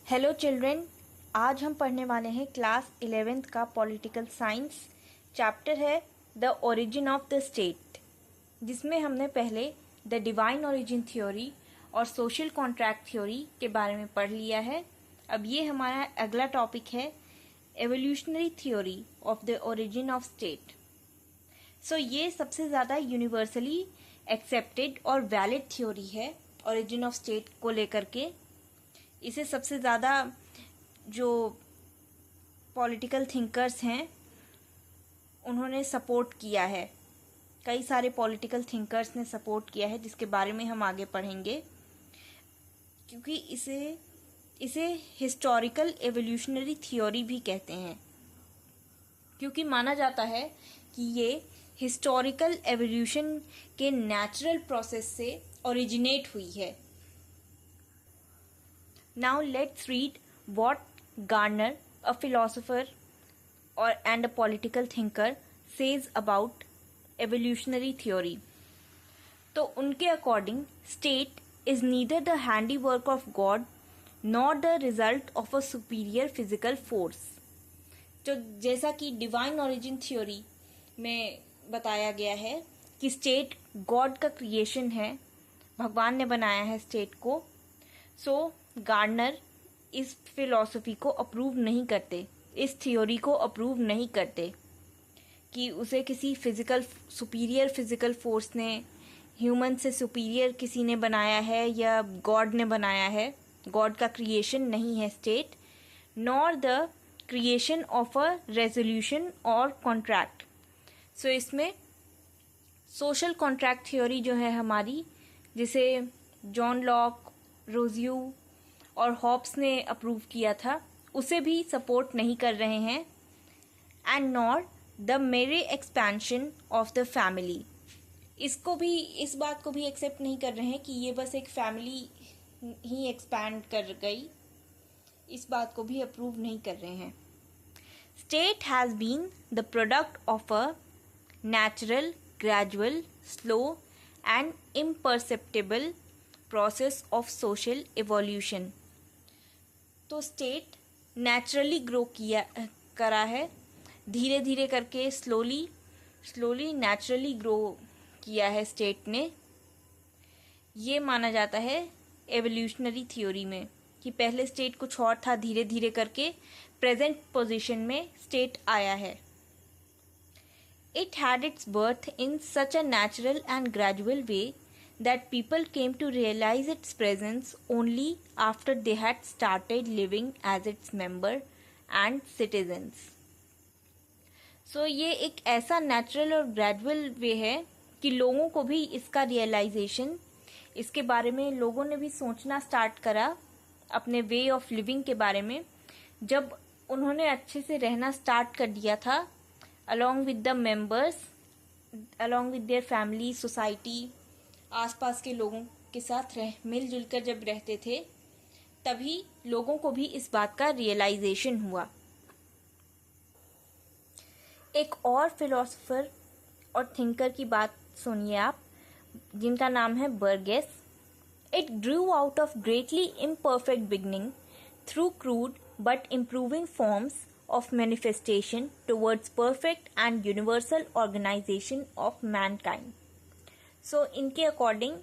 Hello children, आज हम पढ़ने वाले हैं क्लास 11th का पॉलिटिकल साइंस। चैप्टर है the origin of the state, जिसमें हमने पहले द डिवाइन ओरिजिन थ्योरी और सोशल कॉन्ट्रैक्ट थ्योरी के बारे में पढ़ लिया है। अब ये हमारा अगला टॉपिक है evolutionary theory of the origin of state. So ये सबसे ज़्यादा यूनिवर्सली एक्सेप्टेड और वैलिड थ्योरी है ओरिजिन ऑफ स्टेट को लेकर के। इसे सबसे ज़्यादा जो पॉलिटिकल थिंकर्स हैं उन्होंने सपोर्ट किया है, कई सारे पॉलिटिकल थिंकर्स ने सपोर्ट किया है, जिसके बारे में हम आगे पढ़ेंगे। क्योंकि इसे हिस्टोरिकल एवोल्यूशनरी थ्योरी भी कहते हैं, क्योंकि माना जाता है कि ये हिस्टोरिकल एवोल्यूशन के नेचुरल प्रोसेस से ओरिजिनेट हुई है। Now let's read what Gardner, a philosopher and a political thinker, says about evolutionary theory. तो उनके according state is neither the handiwork of God nor the result of a superior physical force. तो जैसा कि divine origin theory में बताया गया है कि स्टेट गॉड का क्रिएशन है, भगवान ने बनाया है स्टेट को। सो गार्डनर इस फिलॉसफी को अप्रूव नहीं करते, इस थ्योरी को अप्रूव नहीं करते कि उसे किसी सुपीरियर फिजिकल फोर्स ने, ह्यूमन से सुपीरियर किसी ने बनाया है या गॉड ने बनाया है। गॉड का क्रिएशन नहीं है state, nor the creation of a resolution और कॉन्ट्रैक्ट। सो इसमें सोशल कॉन्ट्रैक्ट थ्योरी जो है हमारी, जिसे जॉन लॉक, रोजियो और हॉब्स ने अप्रूव किया था, उसे भी सपोर्ट नहीं कर रहे हैं। एंड नॉर द मेरे एक्सपेंशन ऑफ द फैमिली, इस बात को भी एक्सेप्ट नहीं कर रहे हैं कि ये बस एक फैमिली ही एक्सपैंड कर गई, इस बात को भी अप्रूव नहीं कर रहे हैं। State has been the product of a natural, gradual, slow and imperceptible process of social evolution. तो स्टेट नेचुरली ग्रो करा है, धीरे धीरे करके स्लोली नेचुरली ग्रो किया है स्टेट ने। ये माना जाता है एवोल्यूशनरी थ्योरी में कि पहले स्टेट कुछ और था, धीरे धीरे करके प्रेजेंट पोजीशन में स्टेट आया है। It had its birth in such a natural and gradual way that people came to realize its presence only after they had started living as its member and citizens. So ये एक ऐसा natural और gradual वे है कि लोगों को भी इसका रियलाइजेशन, इसके बारे में लोगों ने भी सोचना स्टार्ट करा अपने वे ऑफ लिविंग के बारे में, जब उन्होंने अच्छे से रहना स्टार्ट कर दिया था along with the members, along with their family, society, आसपास के लोगों के साथ मिलजुल कर जब रहते थे, तभी लोगों को भी इस बात का रियलाइजेशन हुआ। एक और फिलोसोफर और थिंकर की बात सुनिए आप, जिनका नाम है Burgess. It grew out of greatly imperfect beginning through crude but improving forms of manifestation towards perfect and universal organization of mankind. So इनके अकॉर्डिंग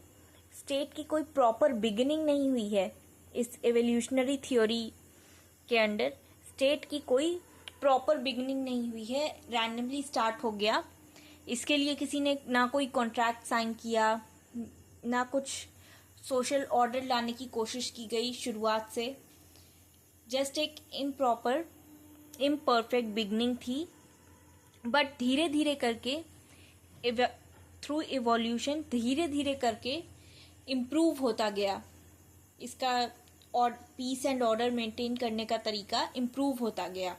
स्टेट की कोई प्रॉपर बिगिनिंग नहीं हुई है। इस एवोल्यूशनरी थ्योरी के अंडर स्टेट की कोई प्रॉपर बिगिनिंग नहीं हुई है, रैंडमली स्टार्ट हो गया। इसके लिए किसी ने ना कोई कॉन्ट्रैक्ट साइन किया, ना कुछ सोशल ऑर्डर लाने की कोशिश की गई शुरुआत से। जस्ट एक इम्परफेक्ट बिगनिंग थी, बट धीरे धीरे करके थ्रू इवोल्यूशन धीरे धीरे करके इम्प्रूव होता गया। इसका और पीस एंड ऑर्डर मेंटेन करने का तरीका इम्प्रूव होता गया।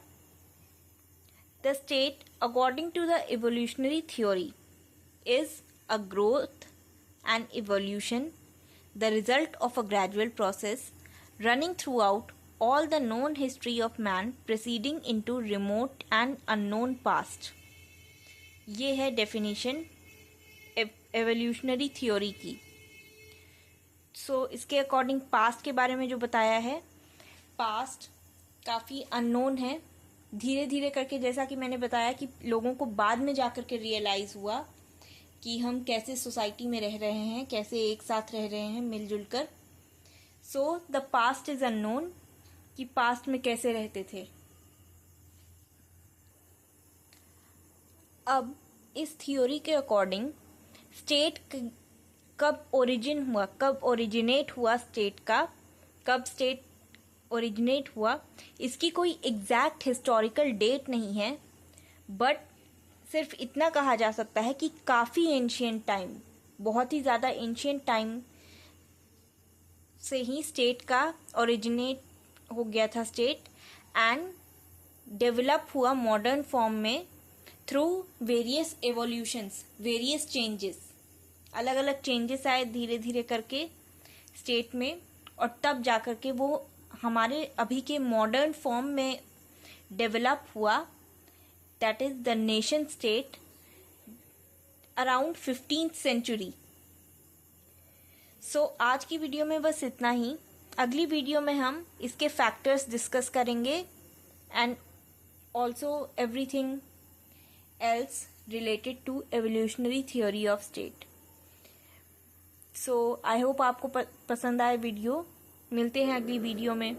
The state according to the evolutionary theory is a growth and evolution, the result of a gradual process running throughout all the known history of man proceeding into remote and unknown past. ये है definition evolutionary theory की। इसके according past के बारे में जो बताया है पास्ट काफ़ी अननोन है। धीरे धीरे करके, जैसा कि मैंने बताया, कि लोगों को बाद में जाकर के रियलाइज़ हुआ कि हम कैसे सोसाइटी में रह रहे हैं, कैसे एक साथ रह रहे हैं मिलजुल कर। So the past is unknown, कि पास्ट में कैसे रहते थे। अब इस थ्योरी के अकॉर्डिंग स्टेट कब ओरिजिनेट हुआ स्टेट का, कब स्टेट ओरिजिनेट हुआ, इसकी कोई एग्जैक्ट हिस्टोरिकल डेट नहीं है, बट सिर्फ इतना कहा जा सकता है कि काफ़ी एंशियंट टाइम, बहुत ही ज़्यादा एंशियंट टाइम से ही स्टेट का ओरिजिनेट हो गया था स्टेट, एंड डेवलप हुआ मॉडर्न फॉर्म में through various evolutions, various changes, अलग अलग चेंजेस आए धीरे धीरे करके स्टेट में, और तब जाकर के वो हमारे अभी के मॉडर्न फॉर्म में डेवलप हुआ, that is the nation state around 15th century. So आज की वीडियो में बस इतना ही। अगली वीडियो में हम इसके फैक्टर्स डिस्कस करेंगे and also everything else related to evolutionary theory of state. So I hope आपको पसंद आए वीडियो। मिलते हैं अगली वीडियो में।